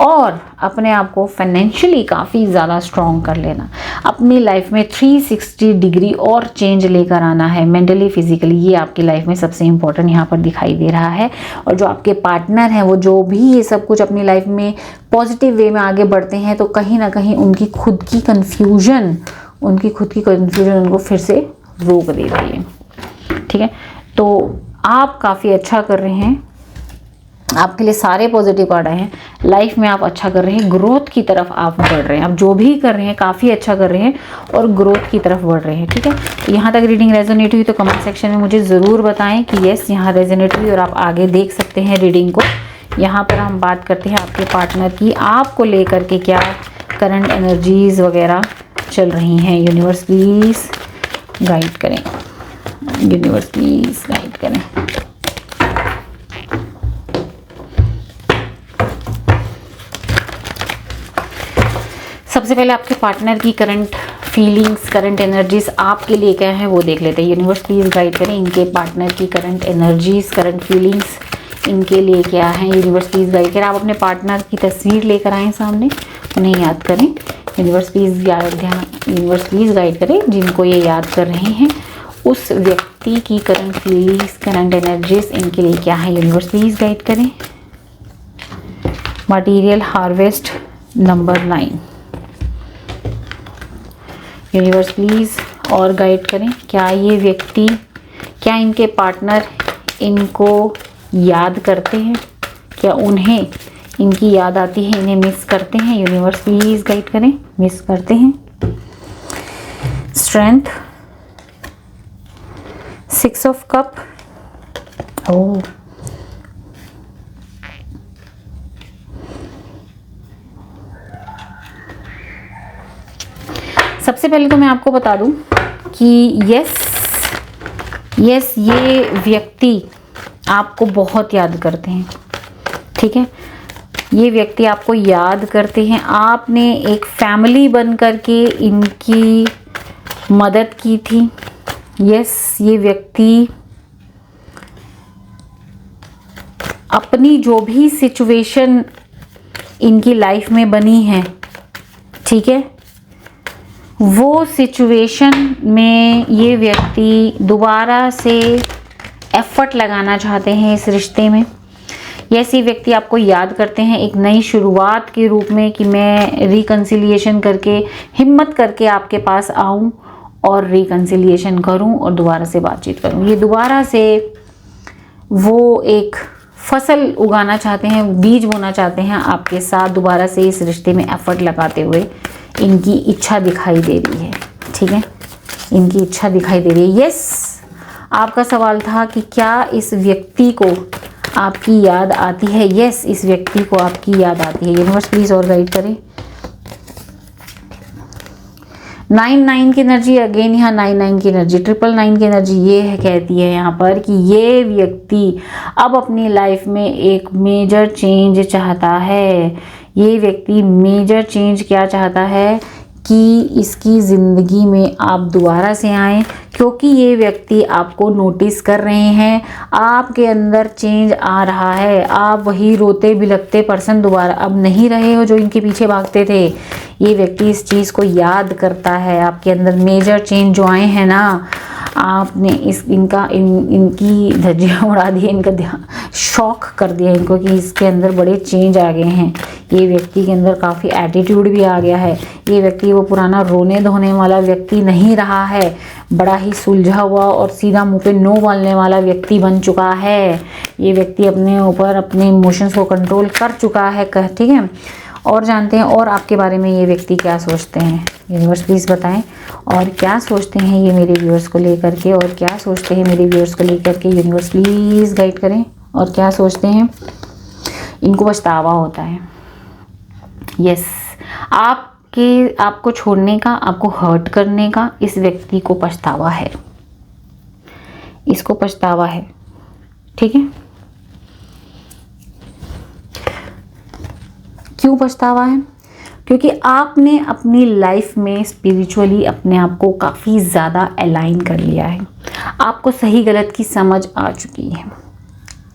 और अपने आप को फाइनेंशियली काफ़ी ज़्यादा स्ट्रॉन्ग कर लेना, अपनी लाइफ में 360 डिग्री और चेंज लेकर आना है, मेंटली फिजिकली। ये आपकी लाइफ में सबसे इम्पोर्टेंट यहाँ पर दिखाई दे रहा है। और जो आपके पार्टनर हैं वो जो भी ये सब कुछ अपनी लाइफ में पॉजिटिव वे में आगे बढ़ते हैं, तो कहीं ना कहीं उनकी खुद की कन्फ्यूजन उनको फिर से रोक देती है। ठीक है, तो आप काफ़ी अच्छा कर रहे हैं, आपके लिए सारे पॉजिटिव कार्ड आए हैं। लाइफ में आप अच्छा कर रहे हैं, ग्रोथ की तरफ आप बढ़ रहे हैं। आप जो भी कर रहे हैं काफ़ी अच्छा कर रहे हैं और ग्रोथ की तरफ बढ़ रहे हैं। ठीक है, तो यहाँ तक रीडिंग रेजोनेट हुई तो कमेंट सेक्शन में मुझे ज़रूर बताएं कि यस यहाँ रेजोनेट हुई, और आप आगे देख सकते हैं रीडिंग को। यहाँ पर हम बात करते हैं आपके पार्टनर की, आपको लेकर के क्या करंट एनर्जीज वगैरह चल रही हैं। यूनिवर्स प्लीज़ गाइड करें, यूनिवर्स प्लीज़ गाइड करें। सबसे पहले आपके पार्टनर की करंट फीलिंग्स, करंट एनर्जीज आपके लिए क्या है वो देख लेते हैं। यूनिवर्स प्लीज़ गाइड करें इनके पार्टनर की करंट एनर्जीज, करंट फीलिंग्स इनके लिए क्या है। यूनिवर्स प्लीज़ गाइड करें। आप अपने पार्टनर की तस्वीर लेकर आएँ सामने, उन्हें याद करें। Universe please universe please guide करें जिनको ये याद कर रहे हैं, उस व्यक्ति की करंट फीलिंग्स, करंट एनर्जीज इनके लिए क्या है। यूनिवर्स प्लीज़ गाइड करें। Material harvest number 9। Universe please और गाइड करें, क्या ये व्यक्ति, क्या इनके पार्टनर इनको याद करते हैं, क्या उन्हें इनकी याद आती है, इन्हें मिस करते हैं। यूनिवर्स प्लीज़ गाइड करें, मिस करते हैं। Strength, 6 of cup. ओह, सबसे पहले तो मैं आपको बता दूं कि यस ये व्यक्ति आपको बहुत याद करते हैं। ठीक है, ये व्यक्ति आपको याद करते हैं। आपने एक फैमिली बन करके इनकी मदद की थी। यस, ये व्यक्ति अपनी जो भी सिचुएशन इनकी लाइफ में बनी है, ठीक है, वो सिचुएशन में ये व्यक्ति दोबारा से एफर्ट लगाना चाहते हैं इस रिश्ते में। ये व्यक्ति आपको याद करते हैं एक नई शुरुआत के रूप में कि मैं रिकंसिलिएशन करके, हिम्मत करके आपके पास आऊं और रिकंसिलिएशन करूं और दोबारा से बातचीत करूं। ये दोबारा से वो एक फसल उगाना चाहते हैं, बीज बोना चाहते हैं आपके साथ, दोबारा से इस रिश्ते में एफर्ट लगाते हुए इनकी इच्छा दिखाई दे रही है। ठीक है, इनकी इच्छा दिखाई दे रही है। यस, आपका सवाल था कि क्या इस व्यक्ति को आपकी याद आती है। यस, इस व्यक्ति को आपकी याद आती है। यूनिवर्स प्लीज़ और गाइड करें। 9 की एनर्जी, अगेन यहाँ 9 की एनर्जी, 9 की एनर्जी ये है, कहती है यहाँ पर कि ये व्यक्ति अब अपनी लाइफ में एक मेजर चेंज चाहता है। ये व्यक्ति मेजर चेंज क्या चाहता है कि इसकी ज़िंदगी में आप दोबारा से आएँ, क्योंकि ये व्यक्ति आपको नोटिस कर रहे हैं, आपके अंदर चेंज आ रहा है। आप वही रोते बिलखते पर्सन दोबारा अब नहीं रहे हो जो इनके पीछे भागते थे। ये व्यक्ति इस चीज़ को याद करता है, आपके अंदर मेजर चेंज जो आए हैं ना, आपने इनकी धज्जियाँ उड़ा दी, इनका ध्यान, शॉक कर दिया इनको कि इसके अंदर बड़े चेंज आ गए हैं। ये व्यक्ति के अंदर काफ़ी एटीट्यूड भी आ गया है। ये व्यक्ति वो पुराना रोने धोने वाला व्यक्ति नहीं रहा है, बड़ा ही सुलझा हुआ और सीधा मुंह पे नो बोलने वाला व्यक्ति बन चुका है। ये व्यक्ति अपने ऊपर अपने इमोशंस को कंट्रोल कर चुका है, ठीक है। और जानते हैं और आपके बारे में ये व्यक्ति क्या सोचते हैं। यूनिवर्स प्लीज़ बताएं और क्या सोचते हैं ये मेरे व्यूअर्स को लेकर के, और क्या सोचते हैं मेरे व्यूअर्स को लेकर के। यूनिवर्स प्लीज़ गाइड करें और क्या सोचते हैं। इनको पछतावा होता है। यस, आपको छोड़ने का, आपको हर्ट करने का इस व्यक्ति को पछतावा है। इसको पछतावा है, ठीक है। क्यों पछतावा है? क्योंकि आपने अपनी लाइफ में स्पिरिचुअली अपने आप को काफ़ी ज़्यादा अलाइन कर लिया है। आपको सही गलत की समझ आ चुकी है,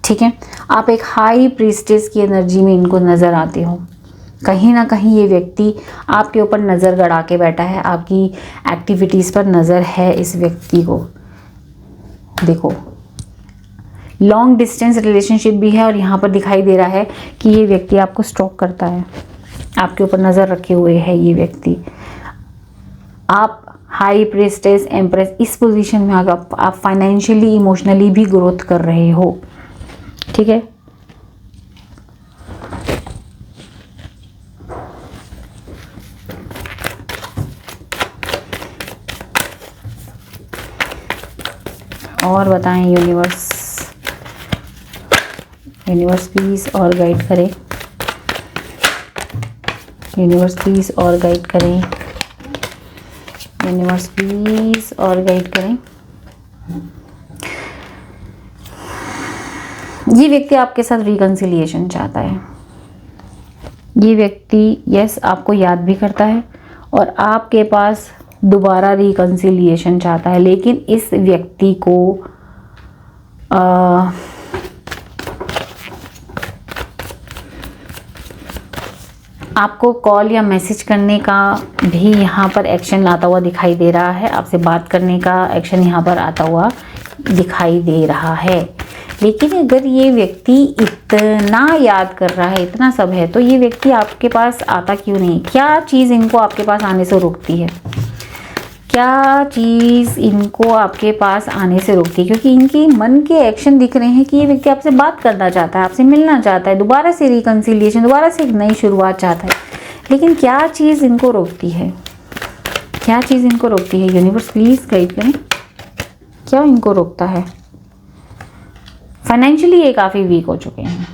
ठीक है। आप एक हाई प्रीस्टेस की एनर्जी में इनको नज़र आते हो। कहीं ना कहीं ये व्यक्ति आपके ऊपर नज़र गड़ा के बैठा है, आपकी एक्टिविटीज़ पर नज़र है इस व्यक्ति को। देखो, लॉन्ग डिस्टेंस रिलेशनशिप भी है और यहाँ पर दिखाई दे रहा है कि ये व्यक्ति आपको स्टॉक करता है, आपके ऊपर नज़र रखे हुए है ये व्यक्ति। आप हाई प्रीस्टेस, एम्प्रेस, इस पोजीशन में आप फाइनेंशियली, इमोशनली भी ग्रोथ कर रहे हो, ठीक है। और बताएं यूनिवर्स, यूनिवर्स प्लीज़ और गाइड करें। यूनिवर्स प्लीज़ और गाइड करें। यूनिवर्स प्लीज़ और गाइड करें। ये व्यक्ति आपके साथ रिकंसिलिएशन चाहता है। ये व्यक्ति यस आपको याद भी करता है और आपके पास दोबारा रिकंसिलिएशन चाहता है, लेकिन इस व्यक्ति को आपको कॉल या मैसेज करने का भी यहाँ पर एक्शन आता हुआ दिखाई दे रहा है। आपसे बात करने का एक्शन यहाँ पर आता हुआ दिखाई दे रहा है। लेकिन अगर ये व्यक्ति इतना याद कर रहा है, इतना सब है, तो ये व्यक्ति आपके पास आता क्यों नहीं? क्या चीज़ इनको आपके पास आने से रोकती है? क्या चीज़ इनको आपके पास आने से रोकती है? क्योंकि इनकी मन के एक्शन दिख रहे हैं कि ये व्यक्ति आपसे बात करना चाहता है, आपसे मिलना चाहता है, दोबारा से रिकंसिलिएशन, दोबारा से एक नई शुरुआत चाहता है। लेकिन क्या चीज़ इनको रोकती है? क्या चीज़ इनको रोकती है? यूनिवर्स प्लीज़ गाइड करें, क्या इनको रोकता है? फाइनेंशियली ये काफ़ी वीक हो चुके हैं,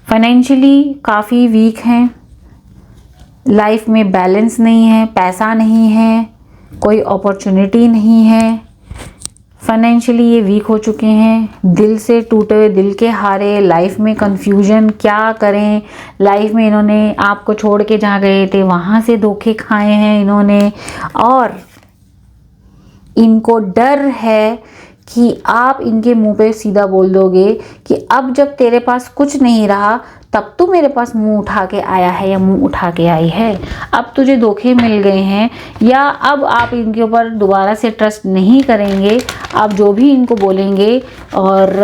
फाइनेंशियली काफ़ी वीक हैं, लाइफ में बैलेंस नहीं है, पैसा नहीं है, कोई अपॉर्चुनिटी नहीं है। फाइनेंशियली ये वीक हो चुके हैं, दिल से टूटे हुए, दिल के हारे, लाइफ में कंफ्यूजन, क्या करें। लाइफ में इन्होंने आपको छोड़ के जहाँ गए थे वहाँ से धोखे खाए हैं इन्होंने, और इनको डर है कि आप इनके मुंह पे सीधा बोल दोगे कि अब जब तेरे पास कुछ नहीं रहा तब तू मेरे पास मुंह उठा के आया है या मुंह उठा के आई है, अब तुझे धोखे मिल गए हैं, या अब आप इनके ऊपर दोबारा से ट्रस्ट नहीं करेंगे। आप जो भी इनको बोलेंगे और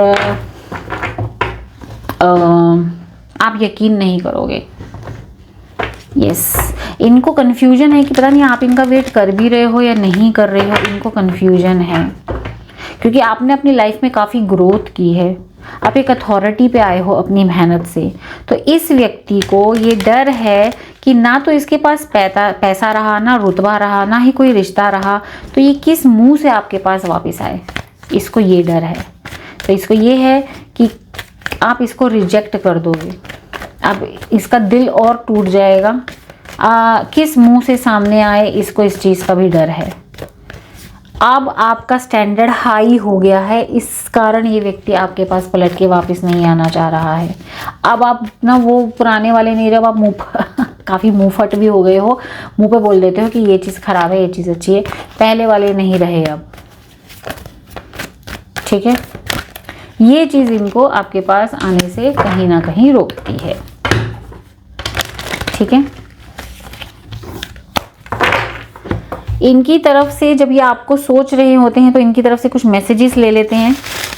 आप यकीन नहीं करोगे। यस, इनको कन्फ्यूजन है कि पता नहीं आप इनका वेट कर भी रहे हो या नहीं कर रहे हो। इनको कन्फ्यूजन है क्योंकि आपने अपनी लाइफ में काफ़ी ग्रोथ की है, आप एक अथॉरिटी पे आए हो अपनी मेहनत से। तो इस व्यक्ति को ये डर है कि ना तो इसके पास पैसा रहा, ना रुतबा रहा, ना ही कोई रिश्ता रहा, तो ये किस मुंह से आपके पास वापस आए, इसको ये डर है। तो इसको ये है कि आप इसको रिजेक्ट कर दोगे, अब इसका दिल और टूट जाएगा। किस मुंह से सामने आए, इसको इस चीज़ का भी डर है। अब आपका स्टैंडर्ड हाई हो गया है, इस कारण ये व्यक्ति आपके पास पलट के वापस नहीं आना चाह रहा है। अब आप ना वो पुराने वाले नहीं रहे, अब आप काफ़ी मुँह फट भी हो गए हो, मुंह पे बोल देते हो कि ये चीज़ ख़राब है, ये चीज़ अच्छी है, पहले वाले नहीं रहे अब, ठीक है। ये चीज़ इनको आपके पास आने से कहीं ना कहीं रोकती है, ठीक है। इनकी तरफ से जब ये आपको सोच रहे होते हैं तो इनकी तरफ से कुछ मैसेजेस ले लेते हैं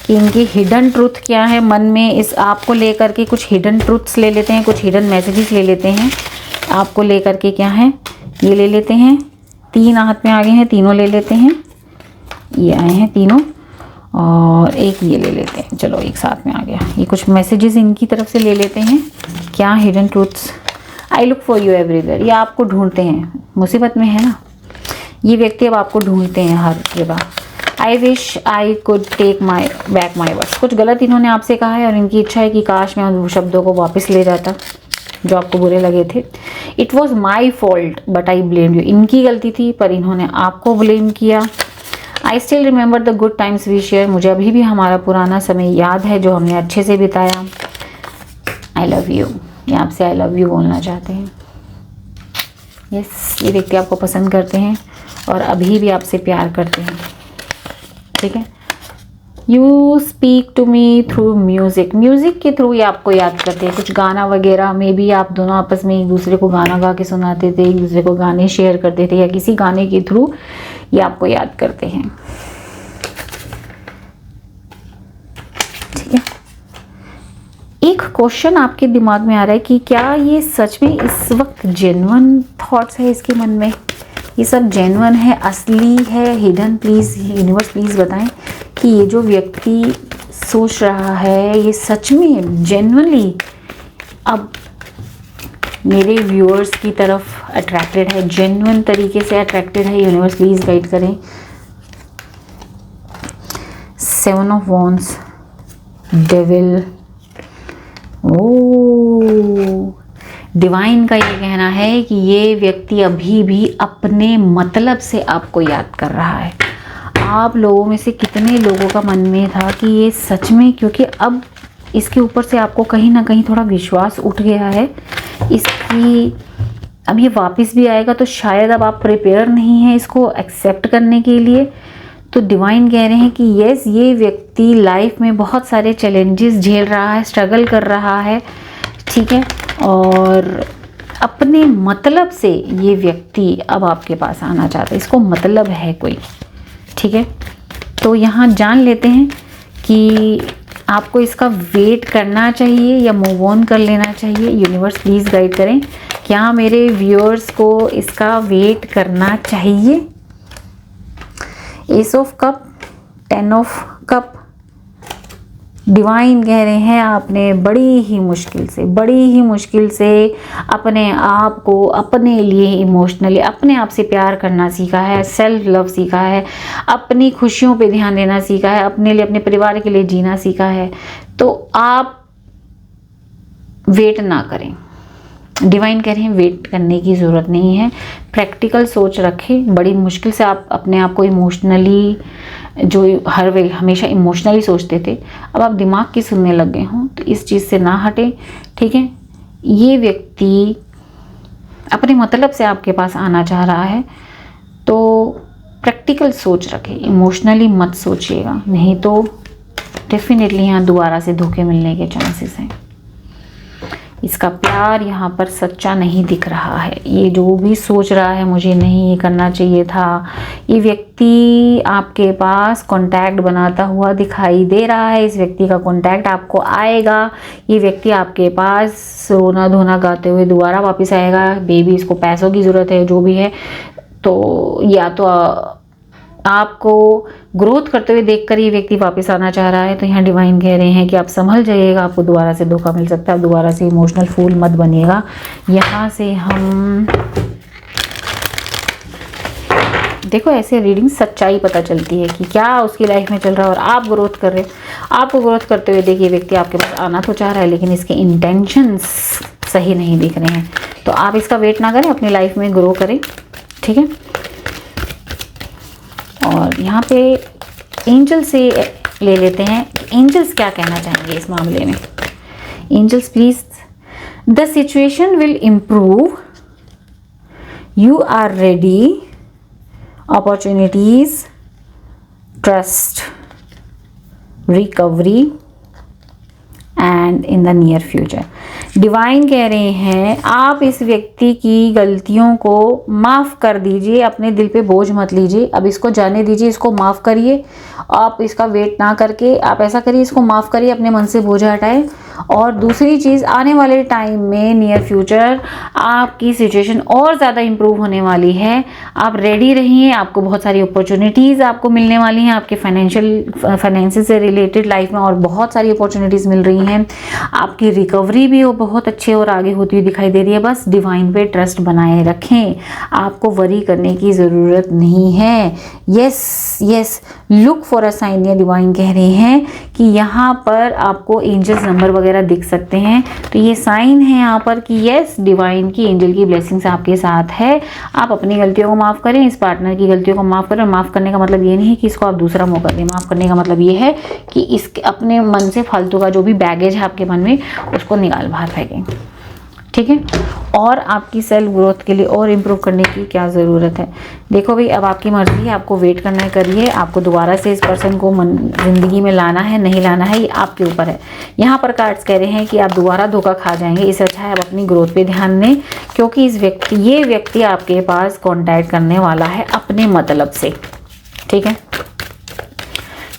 कि इनकी हिडन ट्रूथ क्या है मन में, इस आपको लेकर के कुछ हिडन ट्रूथ्स ले लेते हैं, कुछ हिडन मैसेजेस ले लेते हैं आपको लेकर के। क्या है ये ले लेते हैं, 3 हाथ में आ गए हैं, तीनों ले लेते हैं, ये आए हैं तीनों, और एक ये ले लेते हैं। चलो एक साथ में आ गया। ये कुछ मैसेजेस इनकी तरफ से ले लेते हैं। क्या hidden truths? I look for you everywhere. ये आपको ढूंढते हैं, मुसीबत में है ना ये व्यक्ति, अब आपको ढूंढते हैं हर जगह। I wish I could take my back my words. कुछ गलत इन्होंने आपसे कहा है और इनकी इच्छा है कि काश मैं उन शब्दों को वापस ले जाता जो आपको बुरे लगे थे। It was my fault but I blame you. इनकी गलती थी पर इन्होंने आपको ब्लेम किया। I still remember the good times we share. मुझे अभी भी हमारा पुराना समय याद है जो हमने अच्छे से बिताया। I love you. ये आपसे आई लव यू बोलना चाहते हैं। यस, ये व्यक्ति आपको पसंद करते हैं और अभी भी आपसे प्यार करते हैं। ठीक है। You speak to me through music. Music के थ्रू ये आपको याद करते हैं। कुछ गाना वगैरह में भी आप दोनों आपस में एक दूसरे को गाना गा के सुनाते थे, एक दूसरे को गाने शेयर करते थे, या किसी गाने के थ्रू ये आपको याद करते हैं। ठीक है। एक क्वेश्चन आपके दिमाग में आ रहा है कि क्या ये सच में इस वक्त जेन्युइन थॉट्स है इसके मन में? ये सब जेन्युइन है, असली है, हिडन? प्लीज़ यूनिवर्स प्लीज़ बताएं कि ये जो व्यक्ति सोच रहा है ये सच में जेन्युइनली अब मेरे व्यूअर्स की तरफ अट्रैक्टेड है, जेन्युइन तरीके से अट्रैक्टेड है। यूनिवर्स प्लीज़ गाइड करें। 7 of wands, devil. Oh, divine का ये कहना है कि ये व्यक्ति अभी भी अपने मतलब से आपको याद कर रहा है। आप लोगों में से कितने लोगों का मन में था कि ये सच में, क्योंकि अब इसके ऊपर से आपको कहीं ना कहीं थोड़ा विश्वास उठ गया है इसकी, अब ये वापस भी आएगा तो शायद अब आप प्रिपेयर नहीं हैं इसको एक्सेप्ट करने के लिए। तो डिवाइन कह रहे हैं कि यस, ये व्यक्ति लाइफ में बहुत सारे चैलेंजेस झेल रहा है, स्ट्रगल कर रहा है। ठीक है। और अपने मतलब से ये व्यक्ति अब आपके पास आना चाहता है, इसको मतलब है कोई। ठीक है। तो यहाँ जान लेते हैं कि आपको इसका वेट करना चाहिए या मूव ऑन कर लेना चाहिए। यूनिवर्स प्लीज़ गाइड करें, क्या मेरे व्यूअर्स को इसका वेट करना चाहिए? S of cup, 10 of cup. Divine कह रहे हैं आपने बड़ी ही मुश्किल से अपने आप को अपने लिए इमोशनली अपने आप से प्यार करना सीखा है, सेल्फ लव सीखा है, अपनी खुशियों पे ध्यान देना सीखा है, अपने लिए अपने परिवार के लिए जीना सीखा है। तो आप वेट ना करें। डिवाइन कह रहे हैं वेट करने की ज़रूरत नहीं है, प्रैक्टिकल सोच रखें। बड़ी मुश्किल से आप अपने आप को इमोशनली, जो हमेशा इमोशनली सोचते थे, अब आप दिमाग की सुनने लग गए हों, तो इस चीज़ से ना हटें। ठीक है। ये व्यक्ति अपने मतलब से आपके पास आना चाह रहा है, तो प्रैक्टिकल सोच रखें, इमोशनली मत सोचिएगा, नहीं तो डेफिनेटली यहाँ दोबारा से धोखे मिलने के चांसेस हैं। इसका प्यार यहाँ पर सच्चा नहीं दिख रहा है। ये जो भी सोच रहा है मुझे नहीं ये करना चाहिए था, ये व्यक्ति आपके पास कांटेक्ट बनाता हुआ दिखाई दे रहा है। इस व्यक्ति का कांटेक्ट आपको आएगा। ये व्यक्ति आपके पास रोना धोना गाते हुए दोबारा वापस आएगा। बेबी, इसको पैसों की ज़रूरत है, जो भी है, तो या तो आपको ग्रोथ करते हुए देखकर ये व्यक्ति वापस आना चाह रहा है। तो यहाँ डिवाइन कह रहे हैं कि आप संभल जाइएगा, आपको दोबारा से धोखा मिल सकता है, आप दोबारा से इमोशनल फूल मत बनिएगा। यहाँ से हम देखो, ऐसे रीडिंग सच्चाई पता चलती है कि क्या उसकी लाइफ में चल रहा है और आप ग्रोथ कर रहे हैं। आपको ग्रोथ करते हुए देखिए व्यक्ति आपके पास आना तो चाह रहा है, लेकिन इसके इंटेंशंस सही नहीं दिख रहे हैं। तो आप इसका वेट ना करें, अपनी लाइफ में ग्रो करें। ठीक है। और यहाँ पे एंजल से ले लेते हैं, एंजल्स क्या कहना चाहेंगे इस मामले में। Angels please, the situation will improve, you are ready, opportunities, trust, recovery and in the near future. Divine कह रहे हैं आप इस व्यक्ति की गलतियों को माफ़ कर दीजिए, अपने दिल पे बोझ मत लीजिए, अब इसको जाने दीजिए, इसको माफ़ करिए। आप इसका वेट ना करके आप ऐसा करिए, इसको माफ़ करिए, अपने मन से बोझ हटाए। और दूसरी चीज़, आने वाले टाइम में नियर फ्यूचर आपकी सिचुएशन और ज़्यादा इम्प्रूव होने वाली है। आप रेडी रहिए, आपको बहुत सारी अपॉर्चुनिटीज़ आपको मिलने वाली हैं, आपके फाइनेंशियल से रिलेटेड लाइफ में और बहुत सारी अपॉर्चुनिटीज़ मिल रही हैं। आपकी रिकवरी भी वो बहुत अच्छे और आगे होती हुई दिखाई दे रही है। बस डिवाइन पे ट्रस्ट बनाए रखें, आपको वरी करने की ज़रूरत नहीं है। Yes look for a sign, ये डिवाइन कह रहे हैं कि यहाँ पर आपको एंजल्स नंबर वगैरह दिख सकते हैं, तो ये साइन है यहाँ पर कि यस डिवाइन की एंजल की ब्लेसिंग्स आपके साथ है। आप अपनी गलतियों को माफ़ करें, इस पार्टनर की गलतियों को माफ़ करें। माफ़ करने का मतलब ये नहीं है कि इसको आप दूसरा मौका दें, माफ़ करने का मतलब ये है कि इसके अपने मन से फालतू का जो भी बैगेज है आपके मन में उसको निकाल बाहर फेंकें, ठीक है। और आपकी सेल्फ ग्रोथ के लिए और इम्प्रूव करने की क्या ज़रूरत है। देखो भाई, अब आपकी मर्ज़ी है, आपको वेट करना है, करिए। आपको दोबारा से इस पर्सन को ज़िंदगी में लाना है नहीं लाना है, ये आपके ऊपर है। यहाँ पर कार्ड्स कह रहे हैं कि आप दोबारा धोखा खा जाएंगे, इससे अच्छा है आप अपनी ग्रोथ पे ध्यान दें, क्योंकि ये व्यक्ति आपके पास कॉन्टैक्ट करने वाला है अपने मतलब से, ठीक है।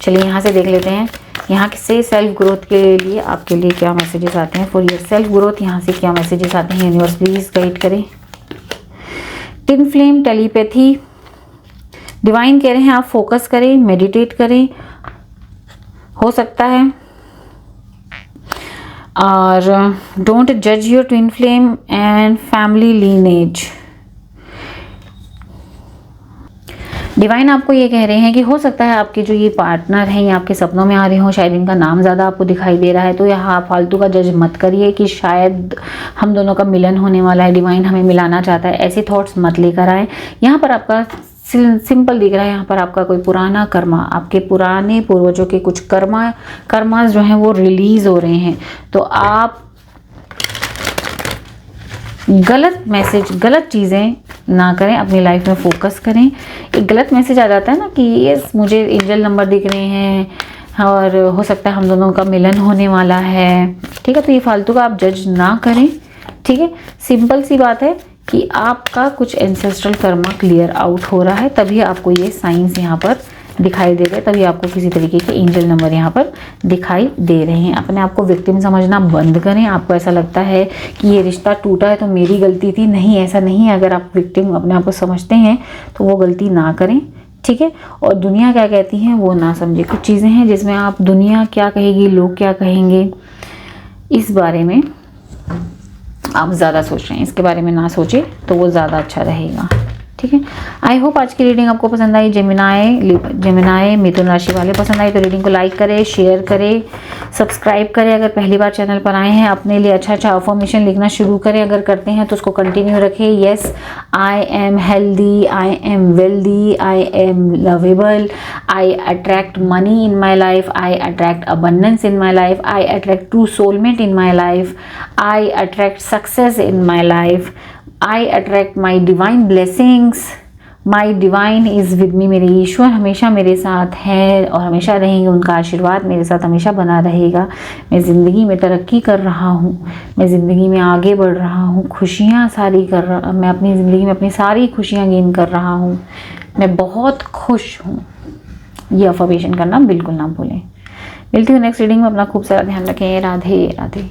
चलिए यहाँ से देख लेते हैं यहाँ से सेल्फ ग्रोथ के लिए आपके लिए क्या मैसेजेस आते हैं। फॉर योर सेल्फ ग्रोथ यहाँ से क्या मैसेजेस आते हैं, यूनिवर्स प्लीज गाइड करें। टिन फ्लेम, टेलीपैथी, डिवाइन कह रहे हैं आप फोकस करें, मेडिटेट करें, हो सकता है। और डोंट जज your twin flame and family lineage. Divine आपको ये कह रहे हैं कि हो सकता है आपके जो ये पार्टनर हैं ये आपके सपनों में आ रहे हो, शायद इनका नाम ज़्यादा आपको दिखाई दे रहा है, तो यहाँ आप फालतू का जज मत करिए कि शायद हम दोनों का मिलन होने वाला है, डिवाइन हमें मिलाना चाहता है, ऐसे थॉट्स मत लेकर आए। यहाँ पर आपका सिंपल दिख रहा है, यहाँ पर आपका कोई पुराना कर्मा, आपके पुराने पूर्वजों के कुछ कर्मास जो हैं वो रिलीज़ हो रहे हैं। तो आप गलत मैसेज, गलत चीज़ें ना करें, अपनी लाइफ में फोकस करें। एक गलत मैसेज आ जाता है ना कि यस मुझे एंजल नंबर दिख रहे हैं और हो सकता है हम दोनों का मिलन होने वाला है, ठीक है। तो ये फालतू का आप जज ना करें, ठीक है। सिंपल सी बात है कि आपका कुछ एंसेस्ट्रल कर्मा क्लियर आउट हो रहा है, तभी आपको ये साइंस यहाँ पर दिखाई दे रहे हैं, तभी आपको किसी तरीके के एंजल नंबर यहाँ पर दिखाई दे रहे हैं। अपने आप को विक्टिम समझना बंद करें। आपको ऐसा लगता है कि ये रिश्ता टूटा है तो मेरी गलती थी, नहीं, ऐसा नहीं है। अगर आप विक्टिम अपने आप को समझते हैं तो वो गलती ना करें, ठीक है। और दुनिया क्या कहती है वो ना समझे। कुछ चीज़ें हैं जिसमें आप दुनिया क्या कहेगी, लोग क्या कहेंगे, इस बारे में आप ज़्यादा सोच रहे हैं, इसके बारे में ना सोचें तो वो ज़्यादा अच्छा रहेगा, ठीक है। आई होप आज की रीडिंग आपको पसंद आई। जेमिनाई मिथुन राशि वाले पसंद आई तो रीडिंग को लाइक करें, शेयर करें, सब्सक्राइब करें। अगर पहली बार चैनल पर आए हैं, अपने लिए अच्छा अफर्मेशन लिखना शुरू करें। अगर करते हैं तो उसको कंटिन्यू रखें। Yes, I am healthy, I am wealthy, I am lovable, I attract money in my life, I attract abundance in my life, I attract true soulmate in my life, I attract success in my life, I attract my divine blessings, my divine is with me। मेरे ईश्वर हमेशा मेरे साथ है और हमेशा रहेंगे, उनका आशीर्वाद मेरे साथ हमेशा बना रहेगा। मैं ज़िंदगी में तरक्की कर रहा हूँ, मैं ज़िंदगी में आगे बढ़ रहा हूँ, खुशियाँ सारी मैं अपनी ज़िंदगी में अपनी सारी खुशियाँ गेन कर रहा हूँ, मैं बहुत खुश हूँ। ये अफर्मेशन करना बिल्कुल ना भूलें। मिलती हूँ नेक्स्ट रीडिंग में। अपना खूब सारा ध्यान रखें। राधे राधे।